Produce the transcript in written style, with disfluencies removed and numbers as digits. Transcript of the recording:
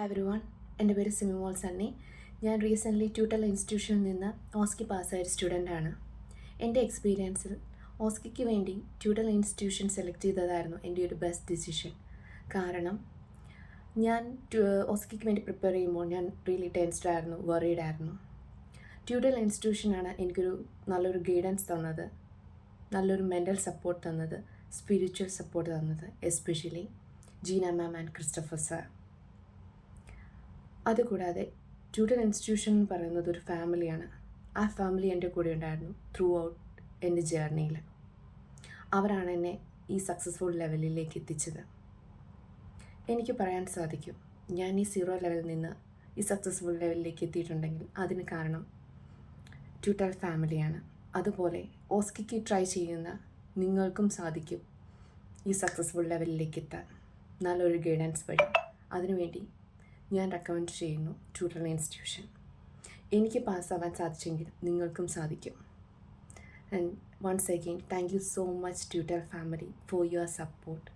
Hi every one, എൻ്റെ പേര് സിമിമോൾ സണ്ണി. ഞാൻ റീസെൻ്റ്ലി ട്യൂട്ടർ ഇൻസ്റ്റിറ്റ്യൂഷനിൽ നിന്ന് ഓസ്കി പാസ്സായ ഒരു സ്റ്റുഡൻ്റാണ്. എൻ്റെ എക്സ്പീരിയൻസിൽ ഓസ്കിക്ക് വേണ്ടി ട്യൂട്ടർ ഇൻസ്റ്റിറ്റ്യൂഷൻ സെലക്ട് ചെയ്തതായിരുന്നു എൻ്റെ ഒരു ബെസ്റ്റ് ഡിസിഷൻ. കാരണം ഞാൻ ഓസ്കിക്ക് വേണ്ടി പ്രിപ്പയർ ചെയ്യുമ്പോൾ ഞാൻ റിയലി ടെൻസ്ഡ് ആയിരുന്നു, വറീഡ് ആയിരുന്നു. ട്യൂട്ടർ ഇൻസ്റ്റിറ്റ്യൂഷനാണ് എനിക്കൊരു നല്ലൊരു ഗൈഡൻസ് തന്നത്, നല്ലൊരു മെൻ്റൽ സപ്പോർട്ട് തന്നത്, സ്പിരിച്വൽ സപ്പോർട്ട് തന്നത്, especially Jeena ma'am and Christopher sir. അതുകൂടാതെ ട്യൂട്ടർ ഇൻസ്റ്റിറ്റ്യൂഷൻ എന്ന് പറയുന്നത് ഒരു ഫാമിലിയാണ്. ആ ഫാമിലി എൻ്റെ കൂടെ ഉണ്ടായിരുന്നു ത്രൂ ഔട്ട് എൻ്റെ ജേർണിയിൽ. അവരാണ് എന്നെ ഈ സക്സസ്ഫുൾ ലെവലിലേക്ക് എത്തിച്ചത്. എനിക്ക് പറയാൻ സാധിക്കും, ഞാൻ ഈ 0 ലെവലിൽ നിന്ന് ഈ സക്സസ്ഫുൾ ലെവലിലേക്ക് എത്തിയിട്ടുണ്ടെങ്കിൽ അതിന് കാരണം ട്യൂട്ടർ ഫാമിലിയാണ്. അതുപോലെ ഓസ്കിക്ക് ട്രൈ ചെയ്യുന്ന നിങ്ങൾക്കും സാധിക്കും ഈ സക്സസ്ഫുൾ ലെവലിലേക്ക് എത്താൻ നല്ലൊരു ഗൈഡൻസ് വഴി. അതിനുവേണ്ടി ഞാൻ റെക്കമെൻഡ് ചെയ്യുന്നു ട്യൂട്ടർ ഇൻസ്റ്റിറ്റ്യൂഷൻ. എനിക്ക് പാസ്സാവാൻ സാധിച്ചെങ്കിൽ നിങ്ങൾക്കും സാധിക്കും. And once again thank you so much Tutor Family for your support.